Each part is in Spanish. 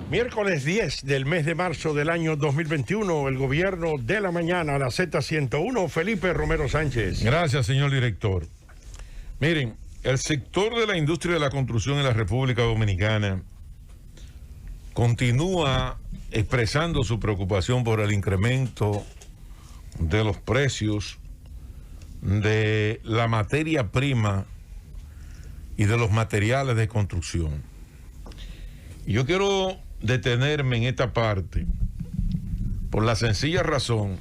Miércoles 10 del mes de marzo del año 2021, el gobierno de la mañana, la Z101, Felipe Romero Sánchez. Gracias, señor director. Miren, el sector de la industria de la construcción en la República Dominicana continúa expresando su preocupación por el incremento de los precios de la materia prima y de los materiales de construcción. Y yo quiero detenerme en esta parte por la sencilla razón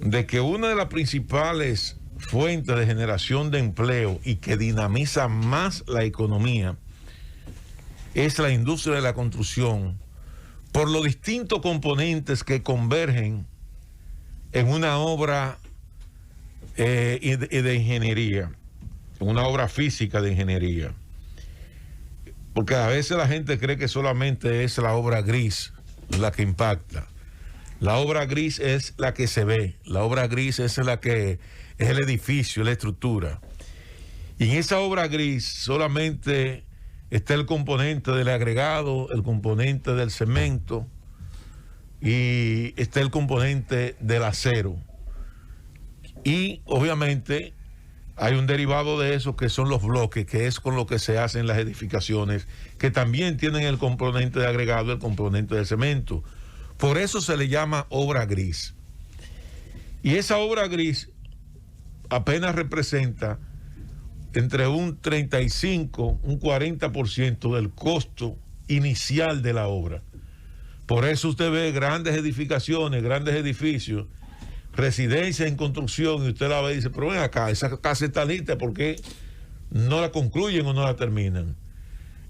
de que una de las principales fuentes de generación de empleo y que dinamiza más la economía es la industria de la construcción, por los distintos componentes que convergen en una obra de ingeniería, en una obra física de ingeniería. Porque a veces la gente cree que solamente es la obra gris la que impacta. La obra gris es la que se ve, la obra gris es la que es el edificio, la estructura. Y en esa obra gris solamente está el componente del agregado, el componente del cemento y está el componente del acero. Y obviamente hay un derivado de eso que son los bloques, que es con lo que se hacen las edificaciones, que también tienen el componente de agregado, el componente de cemento. Por eso se le llama obra gris. Y esa obra gris apenas representa entre un 35, un 40% del costo inicial de la obra. Por eso usted ve grandes edificaciones, grandes edificios, residencias en construcción, y usted la ve y dice, pero ven acá, esa casa está lista, ¿por qué no la concluyen o no la terminan?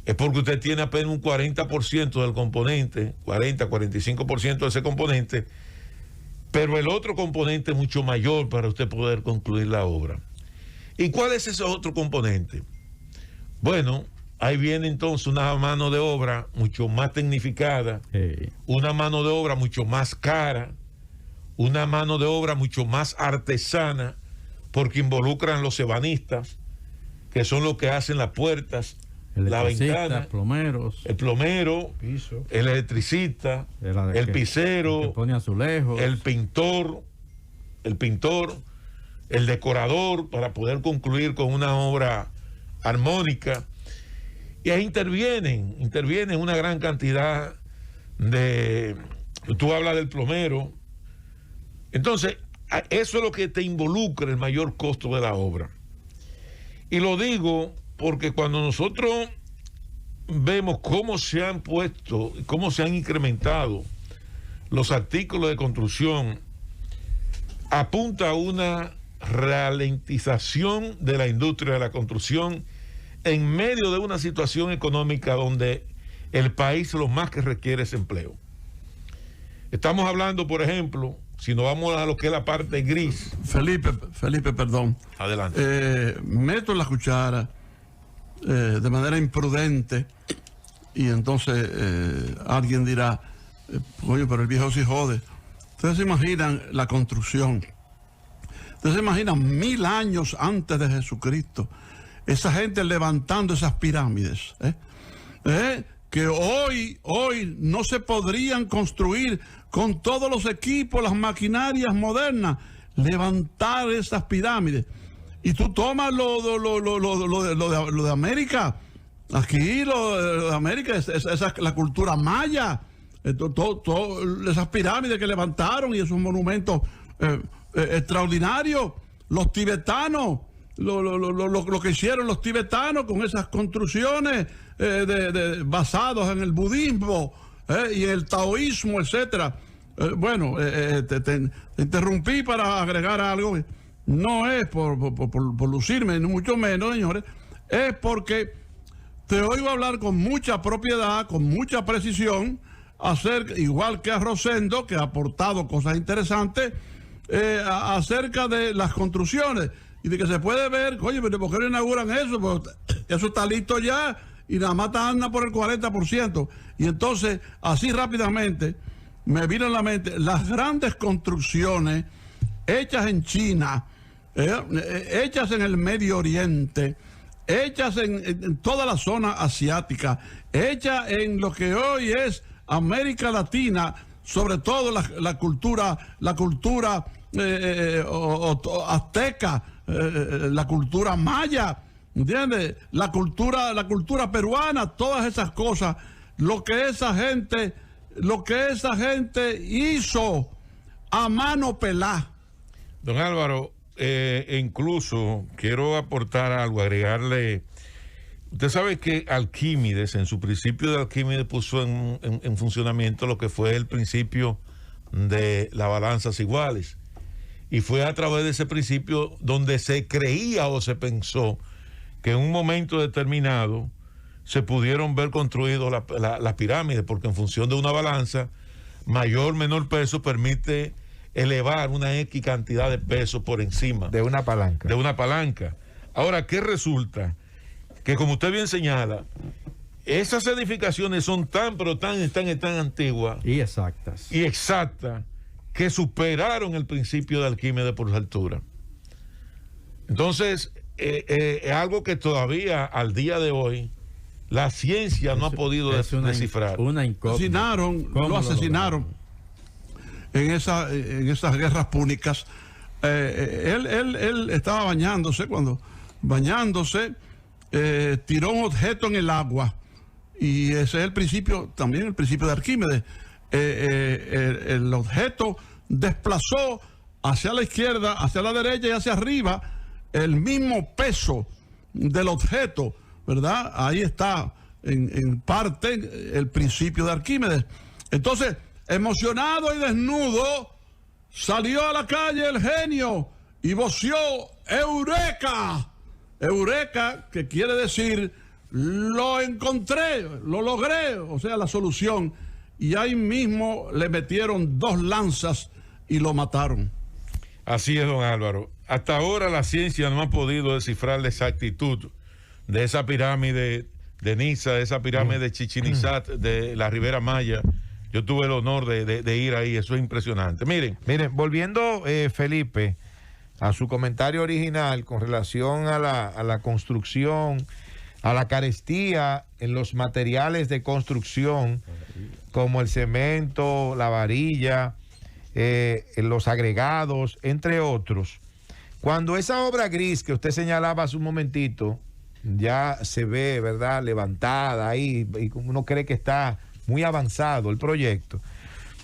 Es porque usted tiene apenas un 40% del componente, 40, 45% de ese componente, pero el otro componente es mucho mayor para usted poder concluir la obra. ¿Y cuál es ese otro componente? Bueno, ahí viene entonces una mano de obra mucho más tecnificada, una mano de obra mucho más cara, una mano de obra mucho más artesana, porque involucran los ebanistas, que son los que hacen las puertas, la ventana, plomeros, el plomero, piso, el electricista, el pisero, el que pone azulejos, el pintor, el decorador, para poder concluir con una obra armónica. Y ahí intervienen una gran cantidad de... Tú hablas del plomero. Entonces, eso es lo que te involucra el mayor costo de la obra. Y lo digo porque cuando nosotros vemos cómo se han puesto, cómo se han incrementado los artículos de construcción, apunta a una ralentización de la industria de la construcción en medio de una situación económica donde el país lo más que requiere es empleo. Estamos hablando, por ejemplo, si nos vamos a lo que es la parte gris. Felipe, perdón. Adelante. Meto la cuchara de manera imprudente y entonces alguien dirá, coño, pero el viejo sí jode. Ustedes se imaginan la construcción. Ustedes se imaginan 1000 años antes de Jesucristo, esa gente levantando esas pirámides, que hoy no se podrían construir con todos los equipos, las maquinarias modernas, levantar esas pirámides. Y tú tomas lo de América, aquí lo de América, esa la cultura maya, esas pirámides que levantaron y esos monumentos extraordinarios, los tibetanos, lo que hicieron los tibetanos con esas construcciones basados en el budismo y el taoísmo, etcétera. Te interrumpí para agregar algo. No es por lucirme, ni mucho menos, señores. Es porque te oigo hablar con mucha propiedad, con mucha precisión, igual que a Rosendo, que ha aportado cosas interesantes, acerca de las construcciones. Y de que se puede ver, oye, pero ¿por qué no inauguran eso? Pues eso está listo ya y nada más anda por el 40%. Y entonces, así rápidamente, me vino a la mente las grandes construcciones hechas en China, hechas en el Medio Oriente, hechas en toda la zona asiática, hechas en lo que hoy es América Latina, sobre todo la cultura azteca, la cultura maya, ¿entiendes? La cultura peruana, todas esas cosas, lo que esa gente hizo a mano pelá. Don Álvaro, incluso quiero aportar algo, agregarle. Usted sabe que Arquímedes, en su principio de Arquímedes, puso en funcionamiento lo que fue el principio de las balanzas iguales. Y fue a través de ese principio donde se creía o se pensó que en un momento determinado se pudieron ver construidos las pirámides, porque en función de una balanza, mayor o menor peso permite elevar una X cantidad de peso por encima. De una palanca. De una palanca. Ahora, ¿qué resulta? Que como usted bien señala, esas edificaciones son tan antiguas Y exactas. que superaron el principio de Arquímedes por su altura. Entonces, es algo que todavía al día de hoy la ciencia no ha podido descifrar. Una incógnita. Lo asesinaron en esas guerras púnicas. Él estaba bañándose, tiró un objeto en el agua, y ese es el principio de Arquímedes. El objeto desplazó hacia la izquierda, hacia la derecha y hacia arriba el mismo peso del objeto, ¿verdad? Ahí está en parte el principio de Arquímedes. Entonces, emocionado y desnudo, salió a la calle el genio y voció ¡Eureka! Eureka, que quiere decir lo encontré, lo logré, o sea, la solución. Y ahí mismo le metieron 2 lanzas y lo mataron. Así es, don Álvaro. Hasta ahora la ciencia no ha podido descifrar la exactitud de esa pirámide de Niza, de esa pirámide de Chichén Itzá, de la Ribera Maya. Yo tuve el honor de ir ahí, eso es impresionante. Miren, volviendo, Felipe, a su comentario original con relación a la construcción, a la carestía en los materiales de construcción, como el cemento, la varilla, los agregados, entre otros. Cuando esa obra gris que usted señalaba hace un momentito ya se ve, ¿verdad?, levantada ahí, y uno cree que está muy avanzado el proyecto,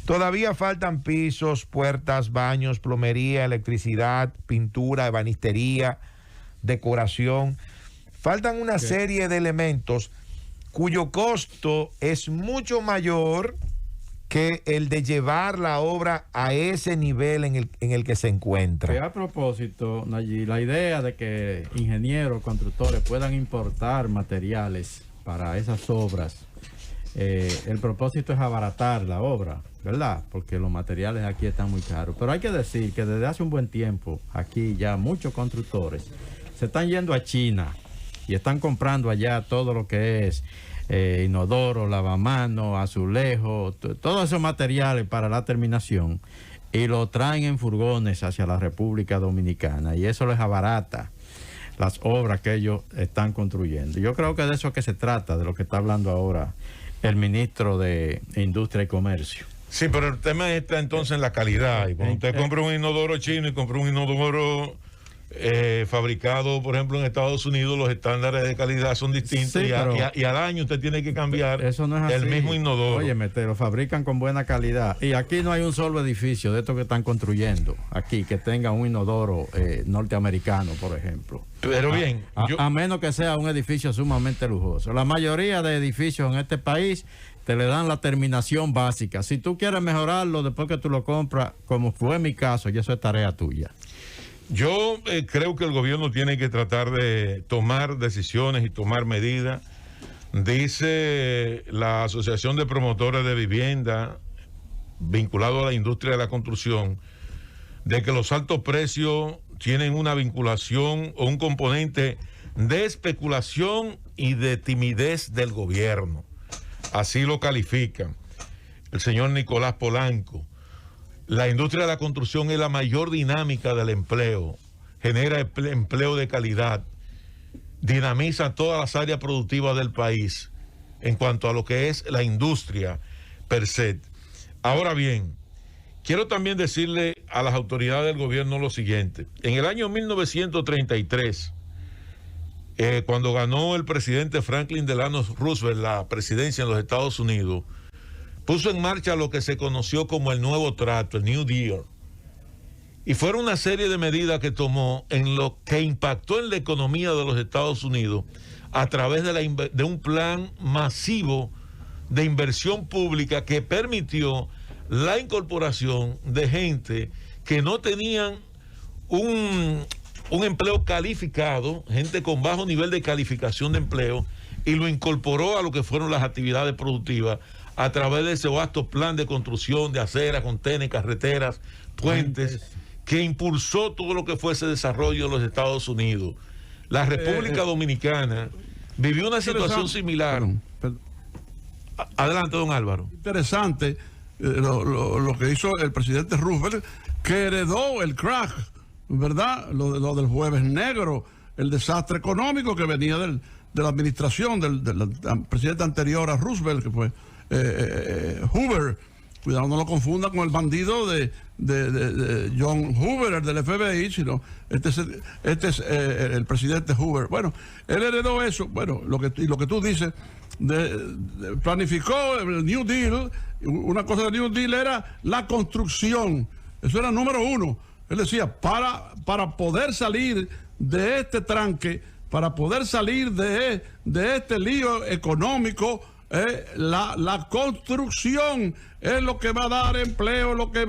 todavía faltan pisos, puertas, baños, plomería, electricidad, pintura, ebanistería, decoración. Faltan una serie de elementos cuyo costo es mucho mayor que el de llevar la obra a ese nivel en el que se encuentra. Que a propósito, Nayib, la idea de que ingenieros, constructores puedan importar materiales para esas obras, el propósito es abaratar la obra, ¿verdad? Porque los materiales aquí están muy caros. Pero hay que decir que desde hace un buen tiempo, aquí ya muchos constructores se están yendo a China y están comprando allá todo lo que es inodoro, lavamanos, azulejos, todos esos materiales para la terminación, y lo traen en furgones hacia la República Dominicana, y eso les abarata las obras que ellos están construyendo. Yo creo que de eso es que se trata, de lo que está hablando ahora el ministro de Industria y Comercio. sí, pero el tema está entonces en la calidad. Y cuando usted compra un inodoro chino y compra un inodoro fabricado, por ejemplo, en Estados Unidos, los estándares de calidad son distintos, Sí, y al año usted tiene que cambiar eso no es el así. mismo inodoro. Óyeme, te lo fabrican con buena calidad. Y aquí no hay un solo edificio de estos que están construyendo aquí que tenga un inodoro norteamericano, por ejemplo. Pero bien, A menos que sea un edificio sumamente lujoso. La mayoría de edificios en este país te le dan la terminación básica. Si tú quieres mejorarlo después que tú lo compras, como fue mi caso, y eso es tarea tuya. yo creo que el gobierno tiene que tratar de tomar decisiones y tomar medidas. Dice la Asociación de Promotores de Vivienda, vinculado a la industria de la construcción, de que los altos precios tienen una vinculación o un componente de especulación y de timidez del gobierno. Así lo califican el señor Nicolás Polanco. La industria de la construcción es la mayor dinámica del empleo, genera empleo de calidad, dinamiza todas las áreas productivas del país en cuanto a lo que es la industria per se. Ahora bien, quiero también decirle a las autoridades del gobierno lo siguiente. En el año 1933, cuando ganó el presidente Franklin Delano Roosevelt la presidencia en los Estados Unidos, puso en marcha lo que se conoció como el nuevo trato, el New Deal. Y fueron una serie de medidas que tomó en lo que impactó en la economía de los Estados Unidos a través de un plan masivo de inversión pública que permitió la incorporación de gente que no tenían un empleo calificado, gente con bajo nivel de calificación de empleo, y lo incorporó a lo que fueron las actividades productivas a través de ese vasto plan de construcción de aceras, contenes, carreteras, puentes, que impulsó todo lo que fue ese desarrollo de los Estados Unidos. La República Dominicana vivió una situación similar. Adelante, don Álvaro. Interesante lo que hizo el presidente Roosevelt, que heredó el crack, ¿verdad? Lo del jueves negro, el desastre económico que venía de la administración del presidente anterior a Roosevelt, que fue Hoover. Cuidado, no lo confunda con el bandido de John Hoover, el del FBI, sino este es el presidente Hoover. Bueno, él heredó eso. Bueno, lo que tú dices, planificó el New Deal. Una cosa del New Deal era la construcción. Eso era número uno. Él decía, para poder salir de este tranque, para poder salir de este lío económico, la construcción es lo que va a dar empleo, lo que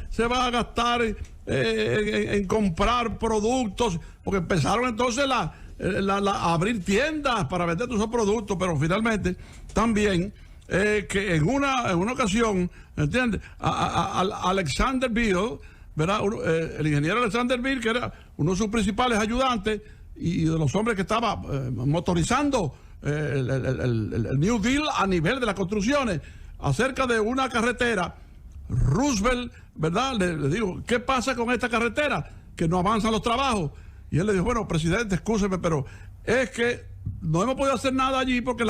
se va a gastar en comprar productos, porque empezaron entonces a abrir tiendas para vender todos esos productos, pero finalmente también que en una ocasión, ¿entiendes? Alexander Bill, ¿verdad? El ingeniero Alexander Bill, que era uno de sus principales ayudantes y de los hombres que estaba motorizando el New Deal a nivel de las construcciones, acerca de una carretera, Roosevelt, ¿verdad? Le digo, ¿qué pasa con esta carretera? Que no avanzan los trabajos. Y él le dijo, bueno, presidente, escúcheme, pero es que no hemos podido hacer nada allí porque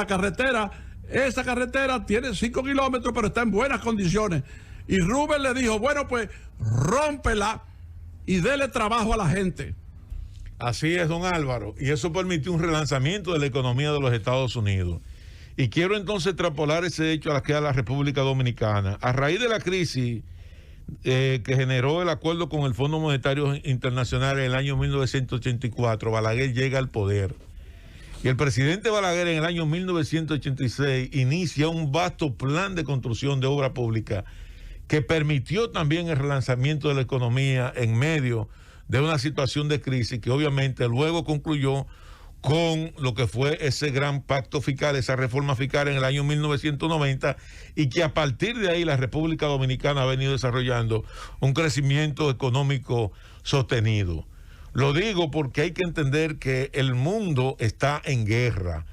esa carretera tiene 5 kilómetros, pero está en buenas condiciones. Y Roosevelt le dijo, bueno, pues rómpela y dele trabajo a la gente. Así es, don Álvaro, y eso permitió un relanzamiento de la economía de los Estados Unidos. Y quiero entonces extrapolar ese hecho a la que da la República Dominicana. A raíz de la crisis que generó el acuerdo con el Fondo Monetario Internacional en el año 1984, Balaguer llega al poder. Y el presidente Balaguer en el año 1986 inicia un vasto plan de construcción de obra pública que permitió también el relanzamiento de la economía en medio de una situación de crisis que obviamente luego concluyó con lo que fue ese gran pacto fiscal, esa reforma fiscal en el año 1990, y que a partir de ahí la República Dominicana ha venido desarrollando un crecimiento económico sostenido. Lo digo porque hay que entender que el mundo está en guerra.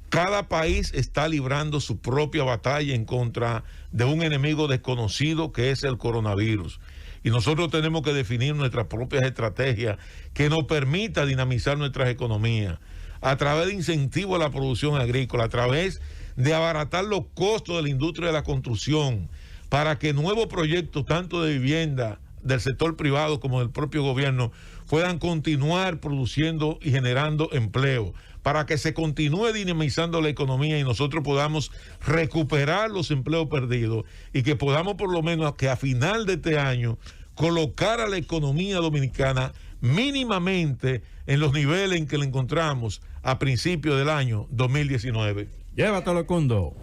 Cada país está librando su propia batalla en contra de un enemigo desconocido que es el coronavirus. Y nosotros tenemos que definir nuestras propias estrategias que nos permita dinamizar nuestras economías a través de incentivos a la producción agrícola, a través de abaratar los costos de la industria de la construcción, para que nuevos proyectos, tanto de vivienda del sector privado como del propio gobierno, puedan continuar produciendo y generando empleo, para que se continúe dinamizando la economía y nosotros podamos recuperar los empleos perdidos y que podamos por lo menos que a final de este año colocar a la economía dominicana mínimamente en los niveles en que la encontramos a principios del año 2019. Llévatelo, Cundo.